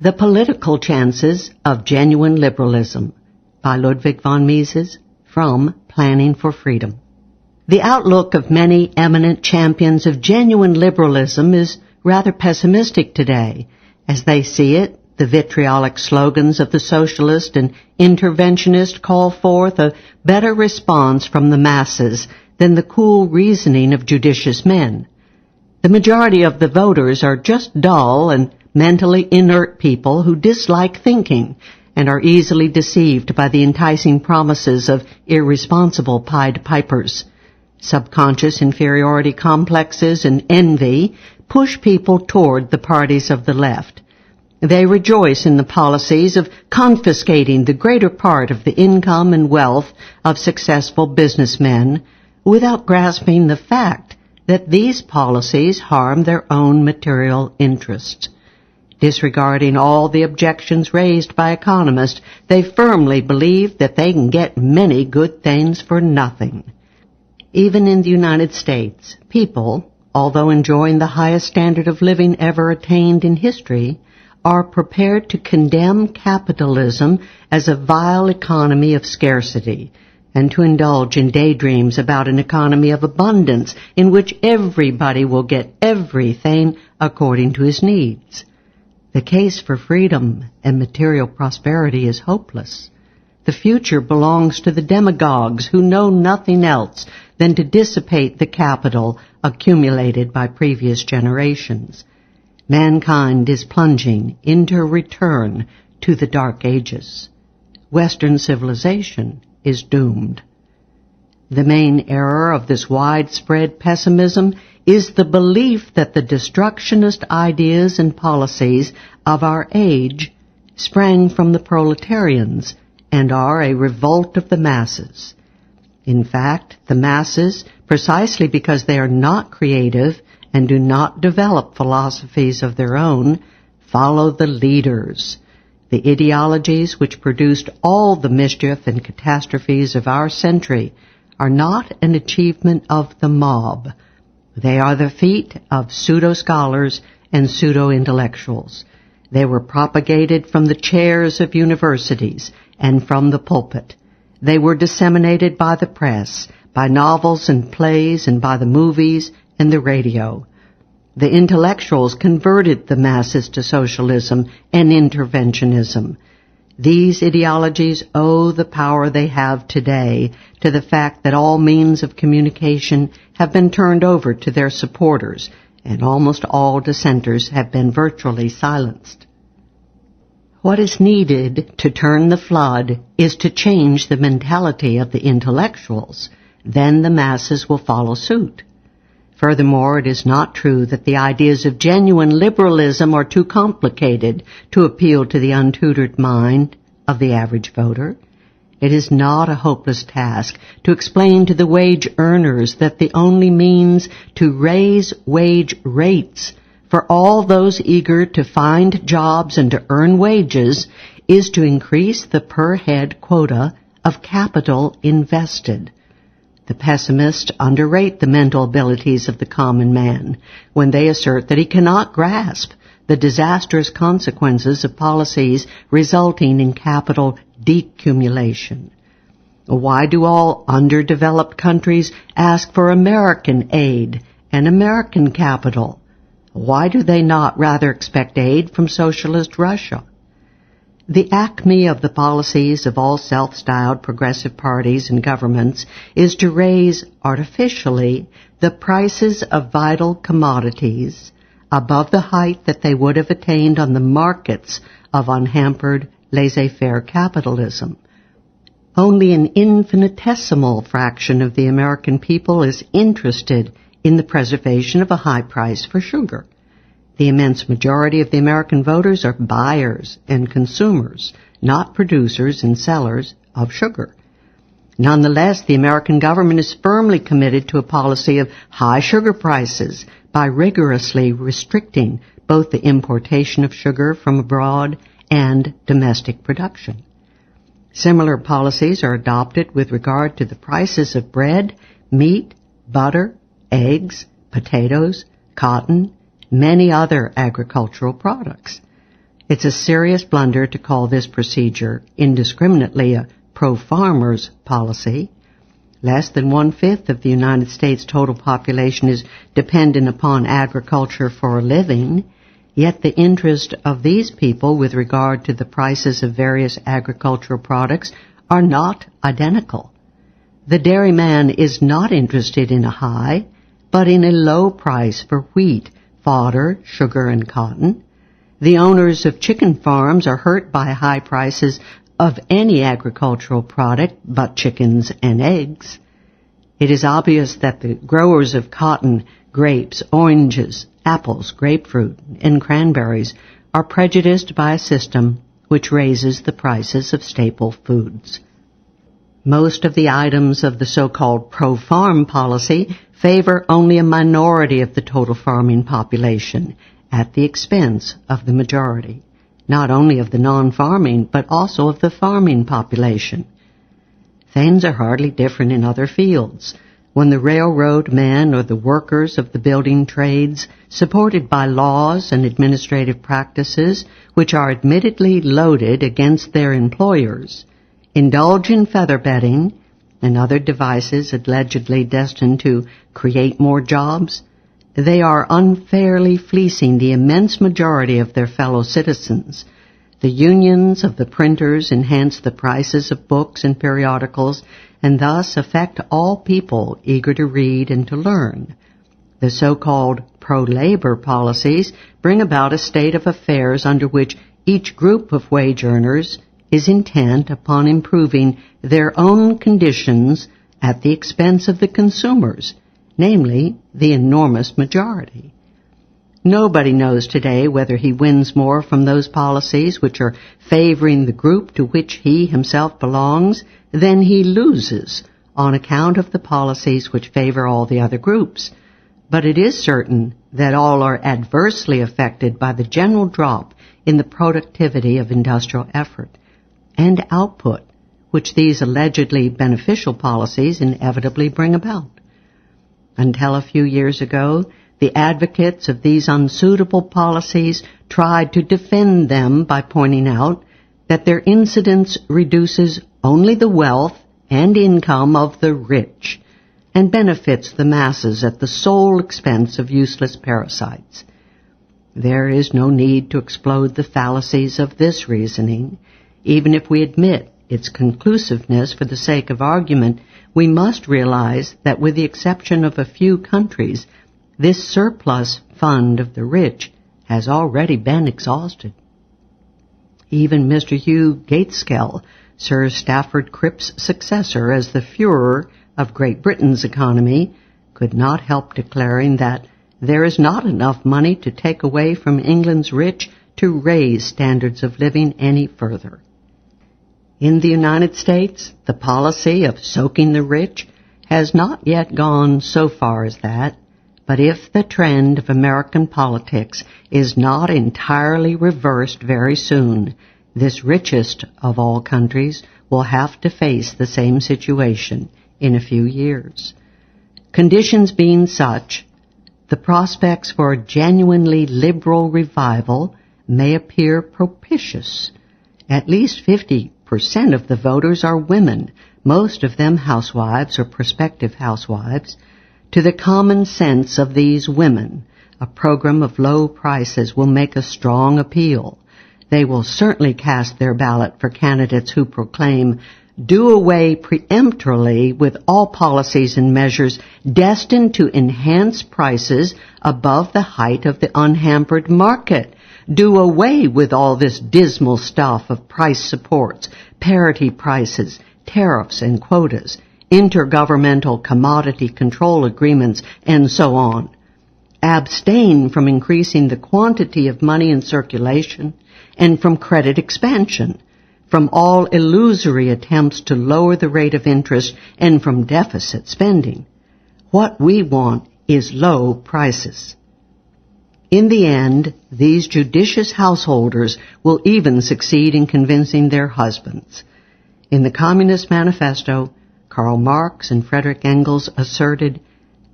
The Political Chances of Genuine Liberalism by Ludwig von Mises from Planning for Freedom. The outlook of many eminent champions of genuine liberalism is rather pessimistic today. As they see it, the vitriolic slogans of the socialist and interventionist call forth a better response from the masses than the cool reasoning of judicious men. The majority of the voters are just dull and mentally inert people who dislike thinking and are easily deceived by the enticing promises of irresponsible Pied Pipers. Subconscious inferiority complexes and envy push people toward the parties of the left. They rejoice in the policies of confiscating the greater part of the income and wealth of successful businessmen without grasping the fact that these policies harm their own material interests. Disregarding all the objections raised by economists, they firmly believe that they can get many good things for nothing. Even in the United States, people, although enjoying the highest standard of living ever attained in history, are prepared to condemn capitalism as a vile economy of scarcity and to indulge in daydreams about an economy of abundance in which everybody will get everything according to his needs. The case for freedom and material prosperity is hopeless. The future belongs to the demagogues who know nothing else than to dissipate the capital accumulated by previous generations. Mankind is plunging into a return to the Dark Ages. Western civilization is doomed. The main error of this widespread pessimism is the belief that the destructionist ideas and policies of our age sprang from the proletarians and are a revolt of the masses. In fact, the masses, precisely because they are not creative and do not develop philosophies of their own, follow the leaders. The ideologies which produced all the mischief and catastrophes of our century are not an achievement of the mob. They are the feat of pseudo-scholars and pseudo-intellectuals. They were propagated from the chairs of universities and from the pulpit. They were disseminated by the press, by novels and plays, and by the movies and the radio. The intellectuals converted the masses to socialism and interventionism. These ideologies owe the power they have today to the fact that all means of communication have been turned over to their supporters, and almost all dissenters have been virtually silenced. What is needed to turn the flood is to change the mentality of the intellectuals. Then the masses will follow suit. Furthermore, it is not true that the ideas of genuine liberalism are too complicated to appeal to the untutored mind of the average voter. It is not a hopeless task to explain to the wage earners that the only means to raise wage rates for all those eager to find jobs and to earn wages is to increase the per-head quota of capital invested. The pessimists underrate the mental abilities of the common man when they assert that he cannot grasp the disastrous consequences of policies resulting in capital decumulation. Why do all underdeveloped countries ask for American aid and American capital? Why do they not rather expect aid from socialist Russia? The acme of the policies of all self-styled progressive parties and governments is to raise artificially the prices of vital commodities above the height that they would have attained on the markets of unhampered laissez-faire capitalism. Only an infinitesimal fraction of the American people is interested in the preservation of a high price for sugar. The immense majority of the American voters are buyers and consumers, not producers and sellers of sugar. Nonetheless, the American government is firmly committed to a policy of high sugar prices by rigorously restricting both the importation of sugar from abroad and domestic production. Similar policies are adopted with regard to the prices of bread, meat, butter, eggs, potatoes, cotton, many other agricultural products. It's a serious blunder to call this procedure indiscriminately a pro-farmers policy. Less than 1/5 of the United States' total population is dependent upon agriculture for a living, yet the interest of these people with regard to the prices of various agricultural products are not identical. The dairyman is not interested in a high, but in a low price for wheat, fodder, sugar, and cotton. The owners of chicken farms are hurt by high prices of any agricultural product but chickens and eggs. It is obvious that the growers of cotton, grapes, oranges, apples, grapefruit, and cranberries are prejudiced by a system which raises the prices of staple foods. Most of the items of the so-called pro-farm policy favor only a minority of the total farming population at the expense of the majority, not only of the non-farming but also of the farming population. Things are hardly different in other fields. When the railroad men or the workers of the building trades, supported by laws and administrative practices which are admittedly loaded against their employers, indulge in feather bedding and other devices allegedly destined to create more jobs, they are unfairly fleecing the immense majority of their fellow citizens. The unions of the printers enhance the prices of books and periodicals and thus affect all people eager to read and to learn. The so-called pro-labor policies bring about a state of affairs under which each group of wage earners is intent upon improving their own conditions at the expense of the consumers, namely the enormous majority. Nobody knows today whether he wins more from those policies which are favoring the group to which he himself belongs than he loses on account of the policies which favor all the other groups. But it is certain that all are adversely affected by the general drop in the productivity of industrial effort and output, which these allegedly beneficial policies inevitably bring about. Until a few years ago, the advocates of these unsuitable policies tried to defend them by pointing out that their incidence reduces only the wealth and income of the rich and benefits the masses at the sole expense of useless parasites. There is no need to explode the fallacies of this reasoning. Even if we admit its conclusiveness for the sake of argument, we must realize that with the exception of a few countries, this surplus fund of the rich has already been exhausted. Even Mr. Hugh Gaitskell, Sir Stafford Cripps' successor as the Führer of Great Britain's economy, could not help declaring that there is not enough money to take away from England's rich to raise standards of living any further. In the United States, the policy of soaking the rich has not yet gone so far as that, but if the trend of American politics is not entirely reversed very soon, this richest of all countries will have to face the same situation in a few years. Conditions being such, the prospects for a genuinely liberal revival may appear propitious. At least 50% of the voters are women, most of them housewives or prospective housewives. To the common sense of these women, a program of low prices will make a strong appeal. They will certainly cast their ballot for candidates who proclaim, "Do away peremptorily with all policies and measures destined to enhance prices above the height of the unhampered market. Do away with all this dismal stuff of price supports, parity prices, tariffs and quotas, intergovernmental commodity control agreements, and so on. Abstain from increasing the quantity of money in circulation and from credit expansion, from all illusory attempts to lower the rate of interest, and from deficit spending. What we want is low prices." In the end, these judicious householders will even succeed in convincing their husbands. In the Communist Manifesto, Karl Marx and Frederick Engels asserted,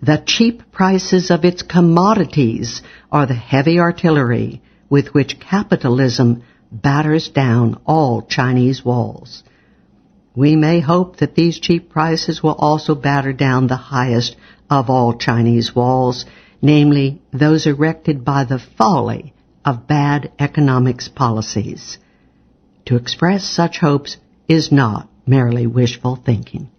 "The cheap prices of its commodities are the heavy artillery with which capitalism batters down all Chinese walls. We may hope that these cheap prices will also batter down the highest of all Chinese walls, namely those erected by the folly of bad economics policies. To express such hopes is not merely wishful thinking.